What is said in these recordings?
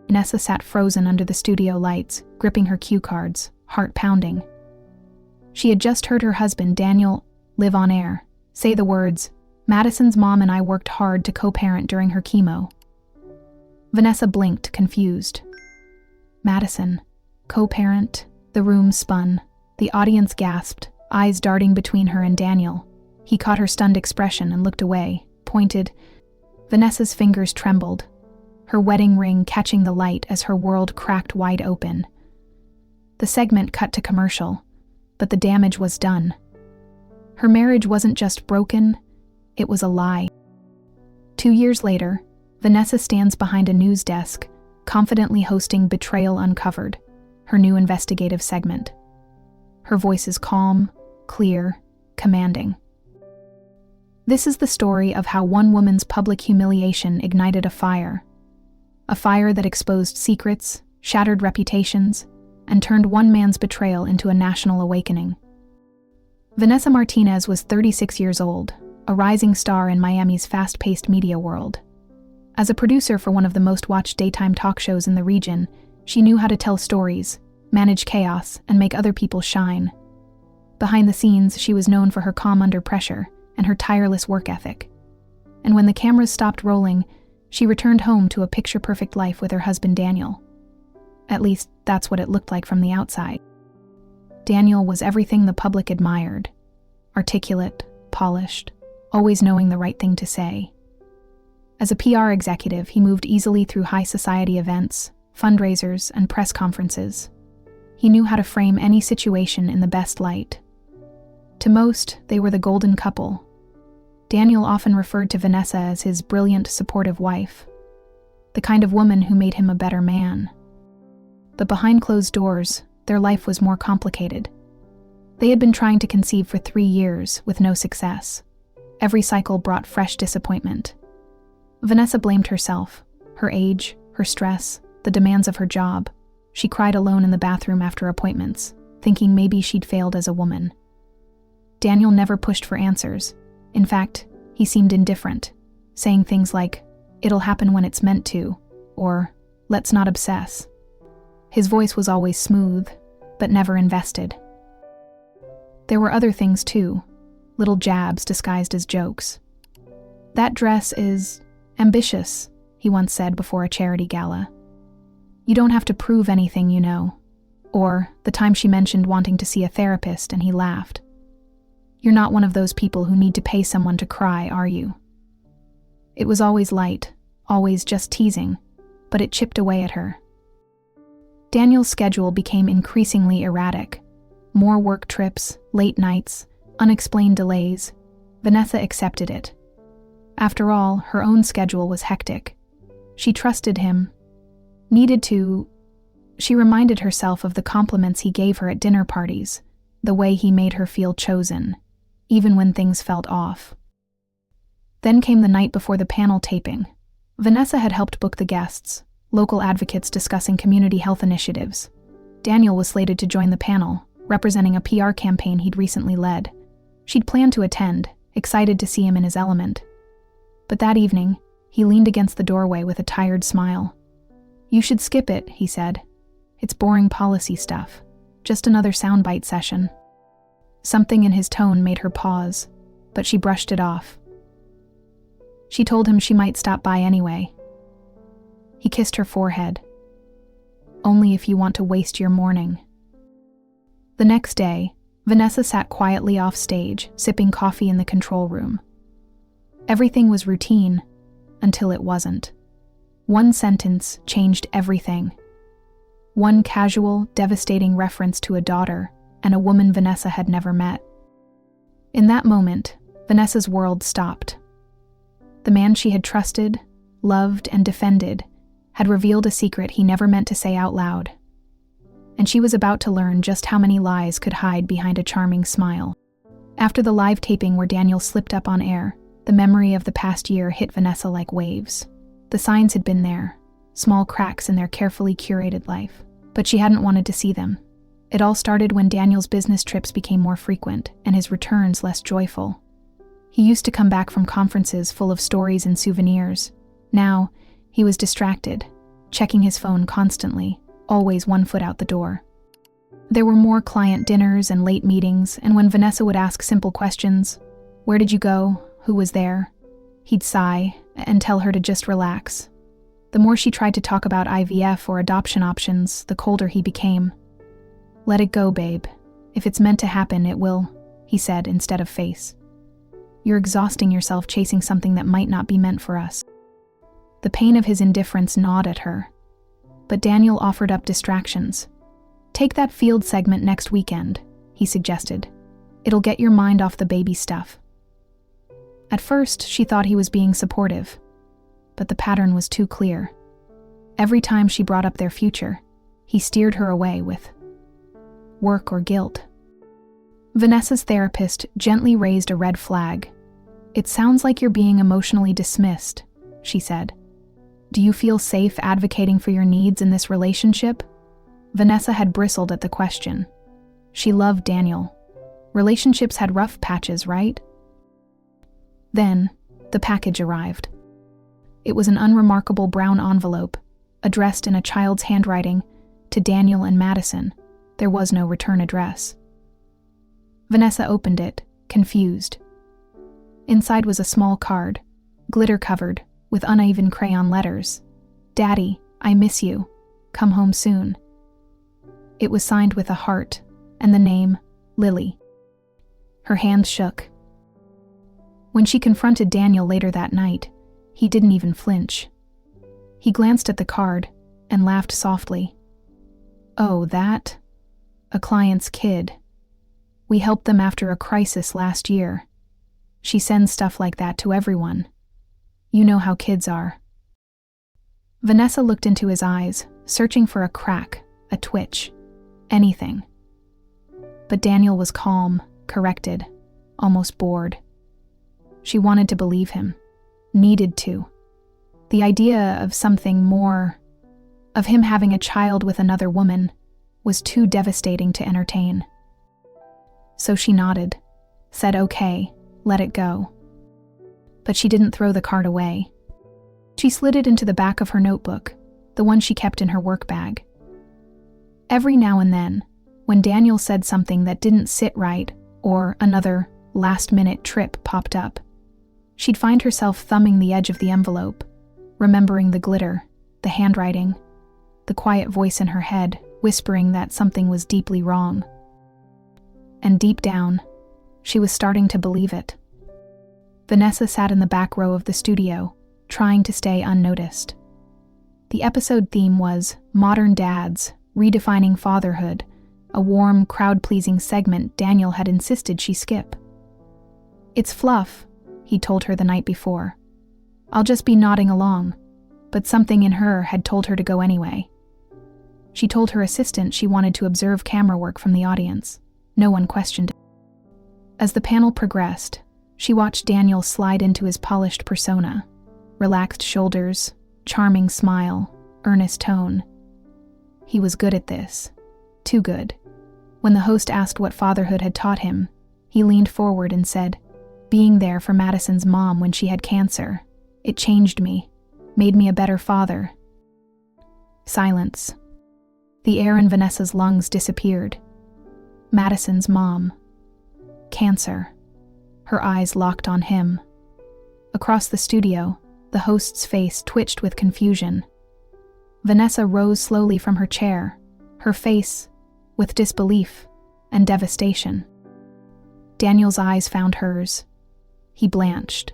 Vanessa sat frozen under the studio lights, gripping her cue cards, heart pounding. She had just heard her husband, Daniel, live on air, say the words, "Madison's mom and I worked hard to co-parent during her chemo." Vanessa blinked, confused. Madison, co-parent? The room spun. The audience gasped, eyes darting between her and Daniel. He caught her stunned expression and looked away, pointed. Vanessa's fingers trembled, her wedding ring catching the light as her world cracked wide open. The segment cut to commercial, but the damage was done. Her marriage wasn't just broken, it was a lie. 2 years later, Vanessa stands behind a news desk, confidently hosting Betrayal Uncovered, her new investigative segment. Her voice is calm, clear, commanding. This is the story of how one woman's public humiliation ignited a fire that exposed secrets, shattered reputations, and turned one man's betrayal into a national awakening. Vanessa Martinez was 36 years old, a rising star in Miami's fast-paced media world. As a producer for one of the most-watched daytime talk shows in the region, she knew how to tell stories, manage chaos, and make other people shine. Behind the scenes, she was known for her calm under pressure and her tireless work ethic. And when the cameras stopped rolling, she returned home to a picture-perfect life with her husband Daniel. At least, that's what it looked like from the outside. Daniel was everything the public admired. Articulate, polished, always knowing the right thing to say. As a PR executive, he moved easily through high society events, fundraisers, and press conferences. He knew how to frame any situation in the best light. To most, they were the golden couple. Daniel often referred to Vanessa as his brilliant, supportive wife, the kind of woman who made him a better man. But behind closed doors, their life was more complicated. They had been trying to conceive for 3 years, with no success. Every cycle brought fresh disappointment. Vanessa blamed herself, her age, her stress, the demands of her job. She cried alone in the bathroom after appointments, thinking maybe she'd failed as a woman. Daniel never pushed for answers. In fact, he seemed indifferent, saying things like, "It'll happen when it's meant to," or, "Let's not obsess." His voice was always smooth, but never invested. There were other things too, little jabs disguised as jokes. "That dress is ambitious," he once said before a charity gala. "You don't have to prove anything, you know." Or the time she mentioned wanting to see a therapist and he laughed. "You're not one of those people who need to pay someone to cry, are you?" It was always light, always just teasing, but it chipped away at her. Daniel's schedule became increasingly erratic. More work trips, late nights, unexplained delays. Vanessa accepted it. After all, her own schedule was hectic. She trusted him, needed to. She reminded herself of the compliments he gave her at dinner parties, the way he made her feel chosen, even when things felt off. Then came the night before the panel taping. Vanessa had helped book the guests, local advocates discussing community health initiatives. Daniel was slated to join the panel, representing a PR campaign he'd recently led. She'd planned to attend, excited to see him in his element. But that evening, he leaned against the doorway with a tired smile. "You should skip it," he said. "It's boring policy stuff. Just another soundbite session." Something in his tone made her pause, but she brushed it off. She told him she might stop by anyway. He kissed her forehead. "Only if you want to waste your morning." The next day, Vanessa sat quietly off stage, sipping coffee in the control room. Everything was routine, until it wasn't. One sentence changed everything. One casual, devastating reference to a daughter and a woman Vanessa had never met. In that moment, Vanessa's world stopped. The man she had trusted, loved, and defended had revealed a secret he never meant to say out loud. And she was about to learn just how many lies could hide behind a charming smile. After the live taping where Daniel slipped up on air, the memory of the past year hit Vanessa like waves. The signs had been there, small cracks in their carefully curated life, but she hadn't wanted to see them. It all started when Daniel's business trips became more frequent and his returns less joyful. He used to come back from conferences full of stories and souvenirs. Now, he was distracted, checking his phone constantly, always one foot out the door. There were more client dinners and late meetings, and when Vanessa would ask simple questions, "Where did you go? Who was there?" he'd sigh and tell her to just relax. The more she tried to talk about IVF or adoption options, the colder he became. "Let it go, babe. If it's meant to happen, it will," he said instead of face. "You're exhausting yourself chasing something that might not be meant for us." The pain of his indifference gnawed at her. But Daniel offered up distractions. "Take that field segment next weekend," he suggested. "It'll get your mind off the baby stuff." At first, she thought he was being supportive, but the pattern was too clear. Every time she brought up their future, he steered her away with work or guilt. Vanessa's therapist gently raised a red flag. "It sounds like you're being emotionally dismissed," she said. "Do you feel safe advocating for your needs in this relationship?" Vanessa had bristled at the question. She loved Daniel. Relationships had rough patches, right? Then, the package arrived. It was an unremarkable brown envelope, addressed in a child's handwriting, to Daniel and Madison. There was no return address. Vanessa opened it, confused. Inside was a small card, glitter-covered, with uneven crayon letters. "Daddy, I miss you. Come home soon." It was signed with a heart, and the name, Lily. Her hand shook. When she confronted Daniel later that night, he didn't even flinch. He glanced at the card and laughed softly. "Oh, that? A client's kid. We helped them after a crisis last year. She sends stuff like that to everyone. You know how kids are." Vanessa looked into his eyes, searching for a crack, a twitch, anything. But Daniel was calm, corrected, almost bored. She wanted to believe him, needed to. The idea of something more, of him having a child with another woman, was too devastating to entertain. So she nodded, said okay, let it go. But she didn't throw the card away. She slid it into the back of her notebook, the one she kept in her work bag. Every now and then, when Daniel said something that didn't sit right, or another last-minute trip popped up, she'd find herself thumbing the edge of the envelope, remembering the glitter, the handwriting, the quiet voice in her head whispering that something was deeply wrong. And deep down, she was starting to believe it. Vanessa sat in the back row of the studio, trying to stay unnoticed. The episode theme was Modern Dads, Redefining Fatherhood, a warm, crowd-pleasing segment Daniel had insisted she skip. "It's fluff," he told her the night before. "I'll just be nodding along," but something in her had told her to go anyway. She told her assistant she wanted to observe camera work from the audience. No one questioned it. As the panel progressed, she watched Daniel slide into his polished persona. Relaxed shoulders, charming smile, earnest tone. He was good at this. Too good. When the host asked what fatherhood had taught him, he leaned forward and said, "Being there for Madison's mom when she had cancer. It changed me, made me a better father." Silence. The air in Vanessa's lungs disappeared. Madison's mom. Cancer. Her eyes locked on him. Across the studio, the host's face twitched with confusion. Vanessa rose slowly from her chair, her face with disbelief and devastation. Daniel's eyes found hers. He blanched.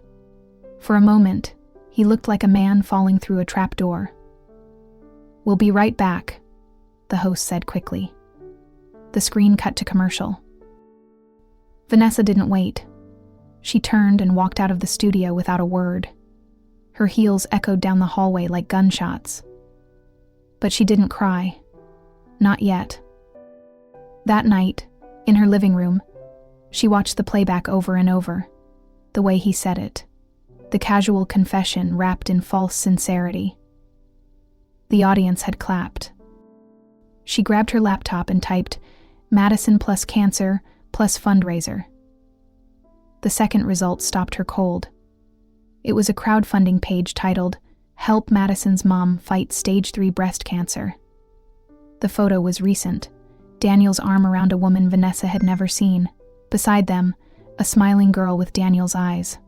For a moment, he looked like a man falling through a trapdoor. "We'll be right back," the host said quickly. The screen cut to commercial. Vanessa didn't wait. She turned and walked out of the studio without a word. Her heels echoed down the hallway like gunshots. But she didn't cry. Not yet. That night, in her living room, she watched the playback over and over. The way he said it. The casual confession wrapped in false sincerity. The audience had clapped. She grabbed her laptop and typed, "Madison plus cancer plus fundraiser." The second result stopped her cold. It was a crowdfunding page titled, "Help Madison's mom fight stage 3 breast cancer." The photo was recent, Daniel's arm around a woman Vanessa had never seen. Beside them, a smiling girl with Daniel's eyes.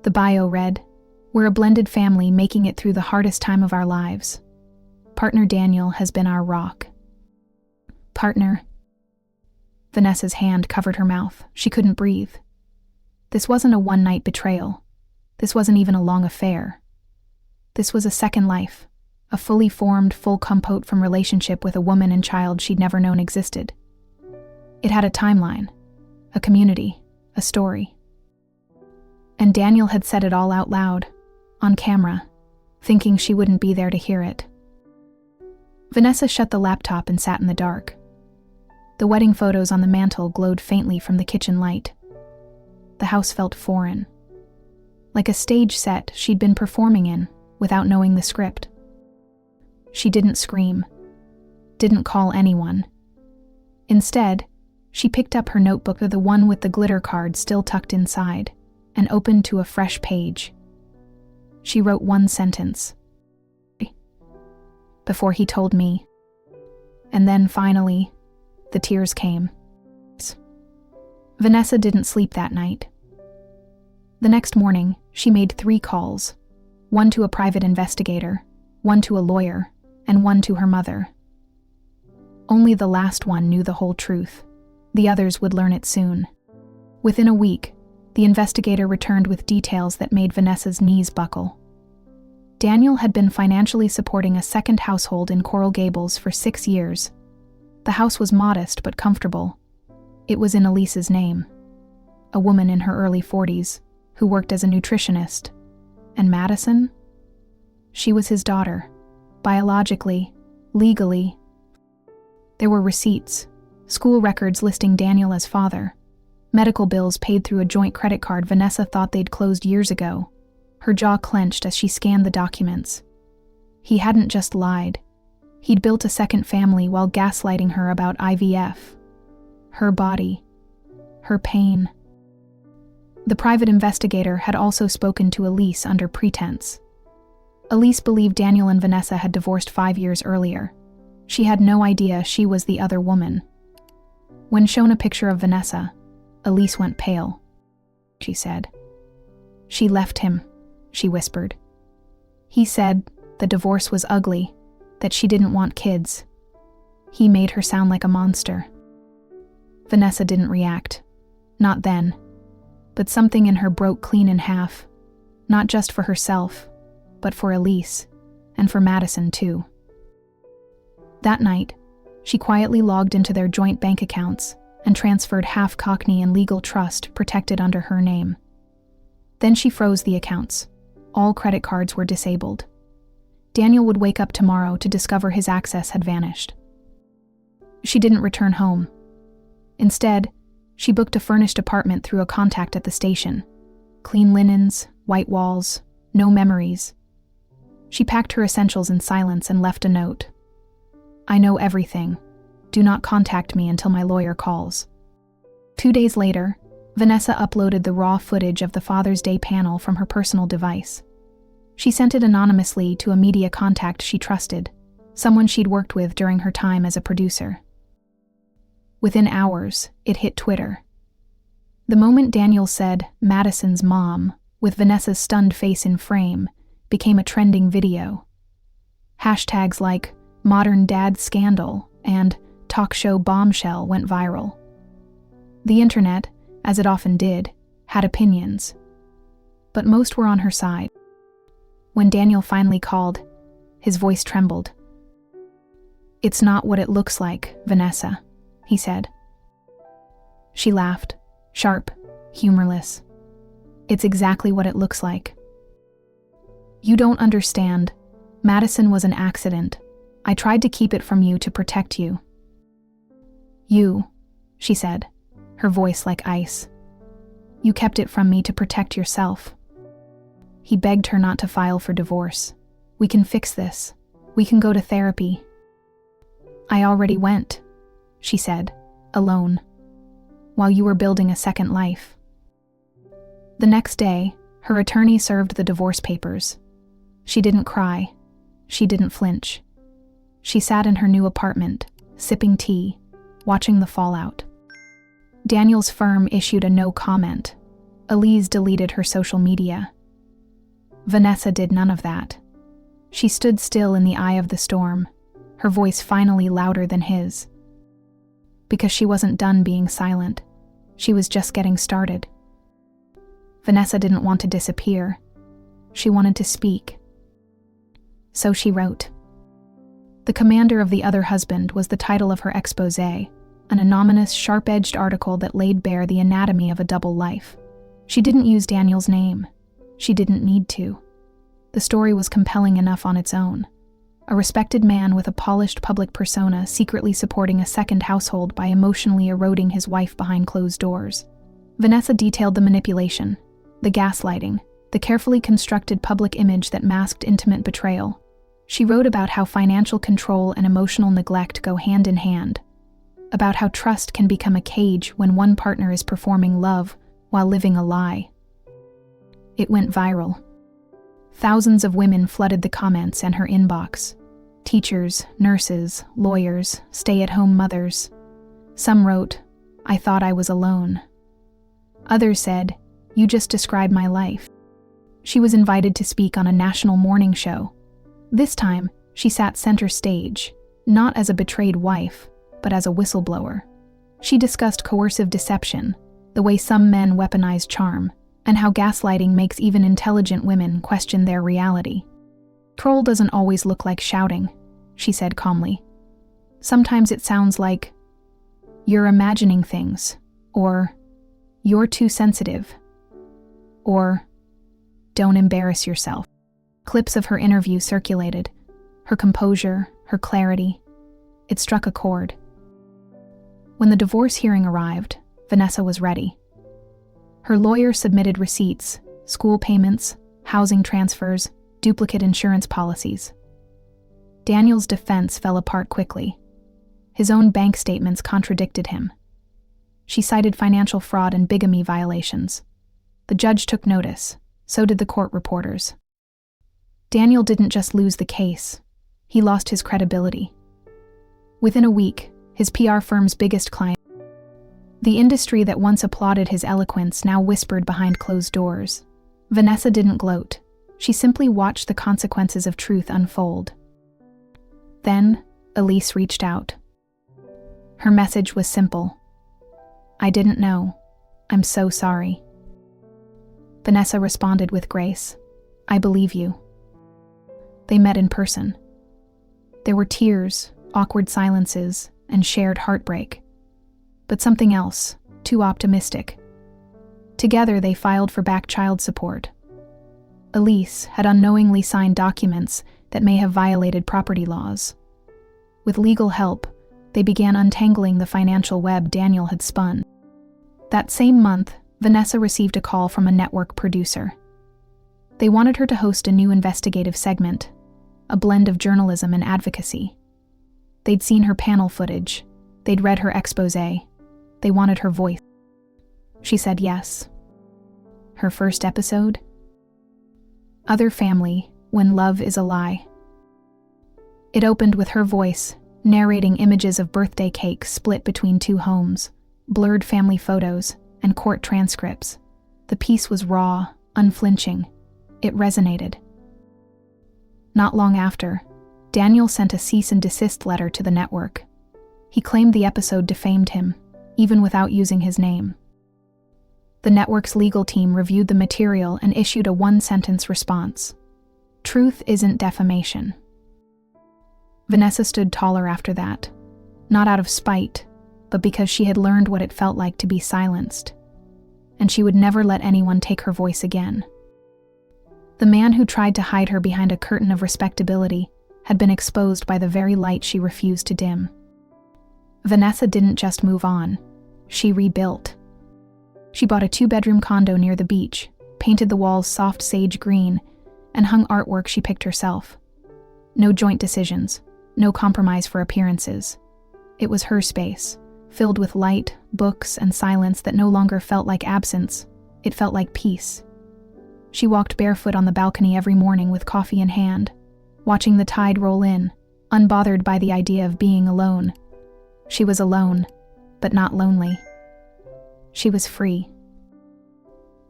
The bio read, "We're a blended family making it through the hardest time of our lives. Partner Daniel has been our rock." Partner. Vanessa's hand covered her mouth. She couldn't breathe. This wasn't a one-night betrayal. This wasn't even a long affair. This was a second life, a fully formed, full compote from relationship with a woman and child she'd never known existed. It had a timeline, a community, a story. And Daniel had said it all out loud, on camera, thinking she wouldn't be there to hear it. Vanessa shut the laptop and sat in the dark. The wedding photos on the mantel glowed faintly from the kitchen light. The house felt foreign, like a stage set she'd been performing in without knowing the script. She didn't scream, didn't call anyone. Instead, she picked up her notebook, the one with the glitter card still tucked inside, and opened to a fresh page. She wrote one sentence. "Before he told me." And then finally, the tears came. Vanessa didn't sleep that night. The next morning, she made 3 calls, one to a private investigator, one to a lawyer, and one to her mother. Only the last one knew the whole truth. The others would learn it soon. Within a week, the investigator returned with details that made Vanessa's knees buckle. Daniel had been financially supporting a second household in Coral Gables for 6 years. The house was modest but comfortable. It was in Elise's name, a woman in her early 40s who worked as a nutritionist. And Madison? She was his daughter, biologically, legally. There were receipts, school records listing Daniel as father, medical bills paid through a joint credit card Vanessa thought they'd closed years ago. Her jaw clenched as she scanned the documents. He hadn't just lied. He'd built a second family while gaslighting her about IVF. Her body. Her pain. The private investigator had also spoken to Elise under pretense. Elise believed Daniel and Vanessa had divorced 5 years earlier. She had no idea she was the other woman. When shown a picture of Vanessa, Elise went pale. She said, "She left him," she whispered. "He said the divorce was ugly, that she didn't want kids. He made her sound like a monster." Vanessa didn't react. Not then. But something in her broke clean in half, not just for herself, but for Elise, and for Madison too. That night, she quietly logged into their joint bank accounts and transferred half Cockney and legal trust protected under her name. Then she froze the accounts. All credit cards were disabled. Daniel would wake up tomorrow to discover his access had vanished. She didn't return home. Instead, she booked a furnished apartment through a contact at the station. Clean linens, white walls, no memories. She packed her essentials in silence and left a note. "I know everything. Do not contact me until my lawyer calls." 2 days later, Vanessa uploaded the raw footage of the Father's Day panel from her personal device. She sent it anonymously to a media contact she trusted, someone she'd worked with during her time as a producer. Within hours, it hit Twitter. The moment Daniel said, "Madison's mom," with Vanessa's stunned face in frame, became a trending video. Hashtags like "Modern Dad Scandal" and "Talk Show Bombshell" went viral. The internet, as it often did, had opinions. But most were on her side. When Daniel finally called, his voice trembled. "It's not what it looks like, Vanessa," he said. She laughed, sharp, humorless. "It's exactly what it looks like. You don't understand. Madison was an accident. I tried to keep it from you to protect you." "You," she said, her voice like ice. "You kept it from me to protect yourself." He begged her not to file for divorce. "We can fix this. We can go to therapy." "I already went," she said, alone, "while you were building a second life." The next day, her attorney served the divorce papers. She didn't cry. She didn't flinch. She sat in her new apartment, sipping tea, watching the fallout. Daniel's firm issued a no comment. Elise deleted her social media. Vanessa did none of that. She stood still in the eye of the storm, her voice finally louder than his. Because she wasn't done being silent. She was just getting started. Vanessa didn't want to disappear. She wanted to speak. So she wrote. The Commander of the Other Husband was the title of her exposé, an anonymous, sharp-edged article that laid bare the anatomy of a double life. She didn't use Daniel's name. She didn't need to. The story was compelling enough on its own. A respected man with a polished public persona secretly supporting a second household by emotionally eroding his wife behind closed doors. Vanessa detailed the manipulation, the gaslighting, the carefully constructed public image that masked intimate betrayal. She wrote about how financial control and emotional neglect go hand in hand, about how trust can become a cage when one partner is performing love while living a lie. It went viral. Thousands of women flooded the comments and her inbox. Teachers, nurses, lawyers, stay-at-home mothers. Some wrote, "I thought I was alone." Others said, "You just described my life." She was invited to speak on a national morning show. This time, she sat center stage, not as a betrayed wife, but as a whistleblower. She discussed coercive deception, the way some men weaponize charm, and how gaslighting makes even intelligent women question their reality. Troll doesn't always look like shouting, she said calmly. Sometimes it sounds like, "You're imagining things," or "You're too sensitive," or "Don't embarrass yourself." Clips of her interview circulated. Her composure, her clarity. It struck a chord. When the divorce hearing arrived, Vanessa was ready. Her lawyer submitted receipts, school payments, housing transfers, duplicate insurance policies. Daniel's defense fell apart quickly. His own bank statements contradicted him. She cited financial fraud and bigamy violations. The judge took notice, so did the court reporters. Daniel didn't just lose the case, he lost his credibility. Within a week, his PR firm's biggest client, the industry that once applauded his eloquence now whispered behind closed doors. Vanessa didn't gloat. She simply watched the consequences of truth unfold. Then, Elise reached out. Her message was simple. "I didn't know. I'm so sorry." Vanessa responded with grace. "I believe you." They met in person. There were tears, awkward silences, and shared heartbreak. But something else, too optimistic. Together they filed for back child support. Elise had unknowingly signed documents that may have violated property laws. With legal help, they began untangling the financial web Daniel had spun. That same month, Vanessa received a call from a network producer. They wanted her to host a new investigative segment, a blend of journalism and advocacy. They'd seen her panel footage. They'd read her exposé. They wanted her voice. She said yes. Her first episode? Other Family, When Love is a Lie. It opened with her voice, narrating images of birthday cakes split between two homes, blurred family photos, and court transcripts. The piece was raw, unflinching. It resonated. Not long after, Daniel sent a cease and desist letter to the network. He claimed the episode defamed him, even without using his name. The network's legal team reviewed the material and issued a one-sentence response. Truth isn't defamation. Vanessa stood taller after that, not out of spite, but because she had learned what it felt like to be silenced. And she would never let anyone take her voice again. The man who tried to hide her behind a curtain of respectability had been exposed by the very light she refused to dim. Vanessa didn't just move on. She rebuilt. She bought a 2-bedroom condo near the beach, painted the walls soft sage green, and hung artwork she picked herself. No joint decisions, no compromise for appearances. It was her space, filled with light, books, and silence that no longer felt like absence. It felt like peace. She walked barefoot on the balcony every morning with coffee in hand, watching the tide roll in, unbothered by the idea of being alone. She was alone, but not lonely. She was free.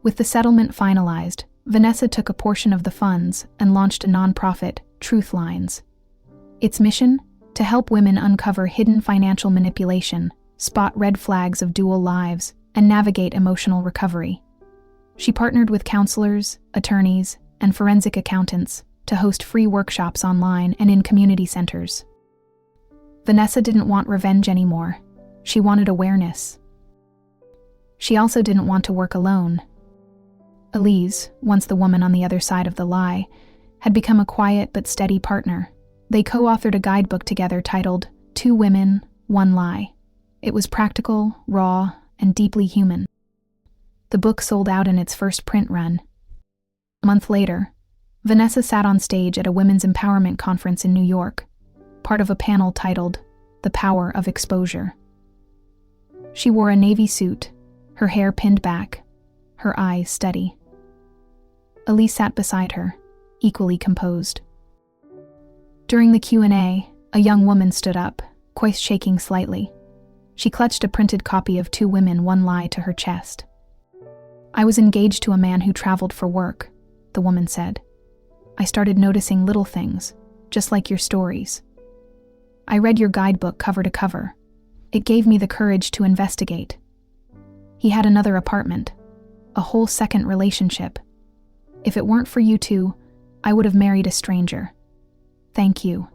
With the settlement finalized, Vanessa took a portion of the funds and launched a nonprofit, Truth Lines. Its mission? To help women uncover hidden financial manipulation, spot red flags of dual lives, and navigate emotional recovery. She partnered with counselors, attorneys, and forensic accountants to host free workshops online and in community centers. Vanessa didn't want revenge anymore. She wanted awareness. She also didn't want to work alone. Elise, once the woman on the other side of the lie, had become a quiet but steady partner. They co-authored a guidebook together titled 2 Women, 1 Lie. It was practical, raw, and deeply human. The book sold out in its first print run. A month later, Vanessa sat on stage at a women's empowerment conference in New York, part of a panel titled The Power of Exposure. She wore a navy suit, her hair pinned back, her eyes steady. Elise sat beside her, equally composed. During the Q&A, a young woman stood up, voice shaking slightly. She clutched a printed copy of 2 Women, 1 Lie to her chest. "I was engaged to a man who traveled for work," the woman said. "I started noticing little things, just like your stories. I read your guidebook cover to cover. It gave me the courage to investigate. He had another apartment, a whole second relationship. If it weren't for you two, I would have married a stranger. Thank you."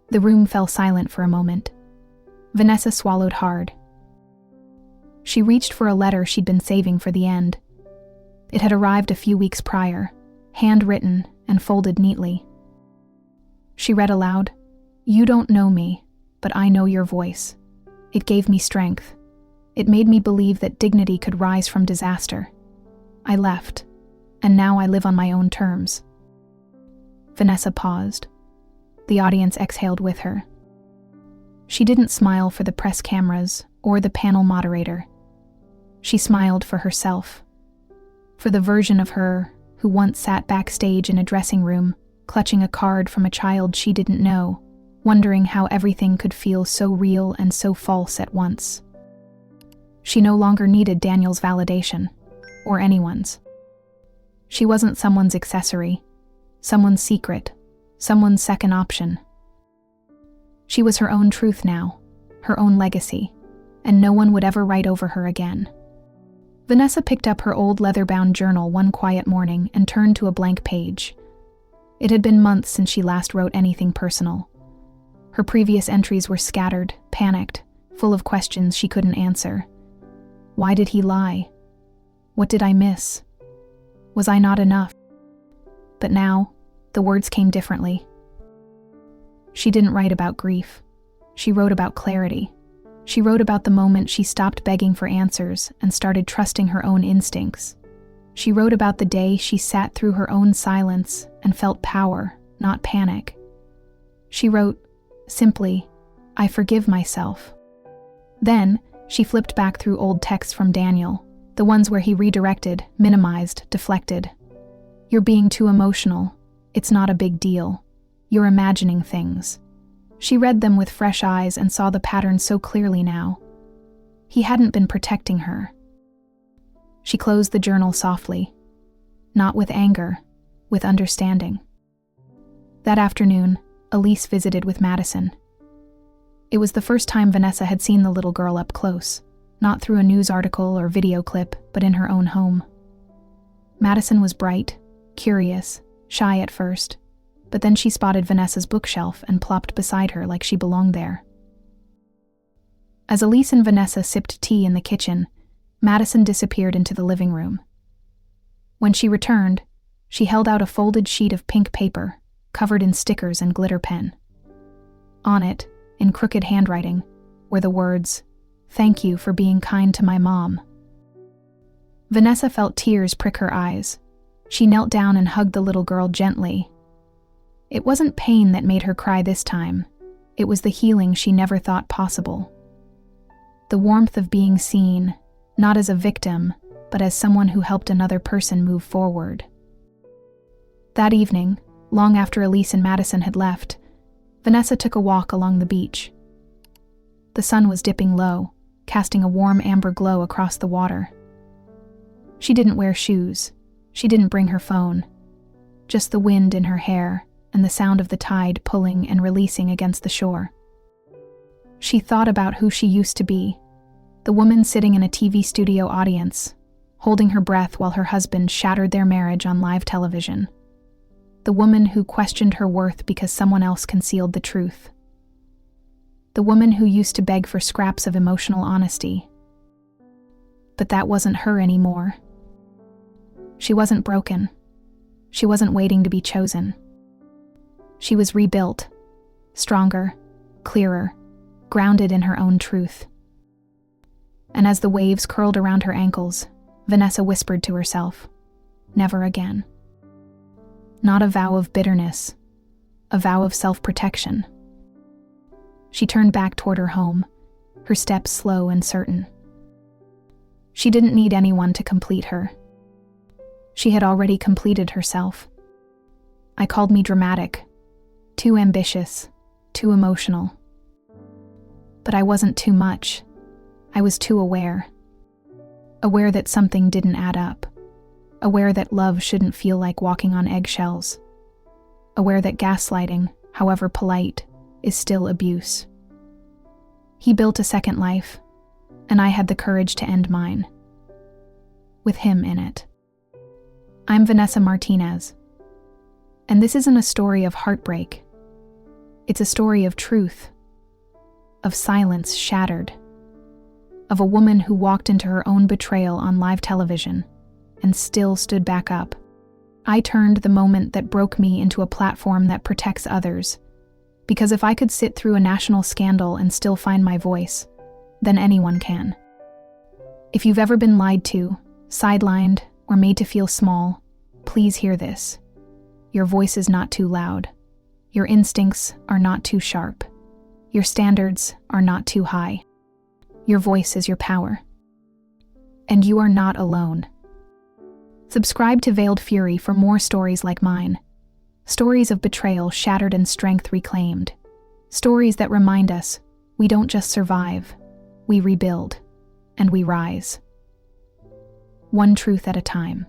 The room fell silent for a moment. Vanessa swallowed hard. She reached for a letter she'd been saving for the end. It had arrived a few weeks prior, handwritten and folded neatly. She read aloud, "You don't know me, but I know your voice. It gave me strength. It made me believe that dignity could rise from disaster. I left, and now I live on my own terms." Vanessa paused. The audience exhaled with her. She didn't smile for the press cameras or the panel moderator. She smiled for herself, for the version of her who once sat backstage in a dressing room, clutching a card from a child she didn't know, wondering how everything could feel so real and so false at once. She no longer needed Daniel's validation, or anyone's. She wasn't someone's accessory, someone's secret, someone's second option. She was her own truth now, her own legacy, and no one would ever write over her again. Vanessa picked up her old leather-bound journal one quiet morning and turned to a blank page. It had been months since she last wrote anything personal. Her previous entries were scattered, panicked, full of questions she couldn't answer. Why did he lie? What did I miss? Was I not enough? But now, the words came differently. She didn't write about grief. She wrote about clarity. She wrote about the moment she stopped begging for answers and started trusting her own instincts. She wrote about the day she sat through her own silence and felt power, not panic. She wrote, simply, "I forgive myself." Then, she flipped back through old texts from Daniel, the ones where he redirected, minimized, deflected. "You're being too emotional. It's not a big deal. You're imagining things." She read them with fresh eyes and saw the pattern so clearly now. He hadn't been protecting her. She closed the journal softly, not with anger, with understanding. That afternoon, Elise visited with Madison. It was the first time Vanessa had seen the little girl up close, not through a news article or video clip, but in her own home. Madison was bright, curious, shy at first, but then she spotted Vanessa's bookshelf and plopped beside her like she belonged there. As Elise and Vanessa sipped tea in the kitchen, Madison disappeared into the living room. When she returned, she held out a folded sheet of pink paper, covered in stickers and glitter pen. On it, in crooked handwriting, were the words, "Thank you for being kind to my mom." Vanessa felt tears prick her eyes. She knelt down and hugged the little girl gently. It wasn't pain that made her cry this time. It was the healing she never thought possible. The warmth of being seen, not as a victim, but as someone who helped another person move forward. That evening, long after Elise and Madison had left, Vanessa took a walk along the beach. The sun was dipping low, casting a warm amber glow across the water. She didn't wear shoes. She didn't bring her phone. Just the wind in her hair and the sound of the tide pulling and releasing against the shore. She thought about who she used to be, the woman sitting in a TV studio audience, holding her breath while her husband shattered their marriage on live television. The woman who questioned her worth because someone else concealed the truth. The woman who used to beg for scraps of emotional honesty. But that wasn't her anymore. She wasn't broken. She wasn't waiting to be chosen. She was rebuilt, stronger, clearer, grounded in her own truth. And as the waves curled around her ankles, Vanessa whispered to herself, "Never again." Not a vow of bitterness, a vow of self-protection. She turned back toward her home, her steps slow and certain. She didn't need anyone to complete her. She had already completed herself. I called me dramatic, too ambitious, too emotional. But I wasn't too much. I was too aware. Aware that something didn't add up. Aware that love shouldn't feel like walking on eggshells. Aware that gaslighting, however polite, is still abuse. He built a second life, and I had the courage to end mine. With him in it. I'm Vanessa Martinez, and this isn't a story of heartbreak. It's a story of truth, of silence shattered, of a woman who walked into her own betrayal on live television and still stood back up. I turned the moment that broke me into a platform that protects others, because if I could sit through a national scandal and still find my voice, then anyone can. If you've ever been lied to, sidelined, or made to feel small, please hear this. Your voice is not too loud. Your instincts are not too sharp. Your standards are not too high. Your voice is your power. And you are not alone. Subscribe to Veiled Fury for more stories like mine. Stories of betrayal shattered and strength reclaimed. Stories that remind us we don't just survive, we rebuild, and we rise. One truth at a time.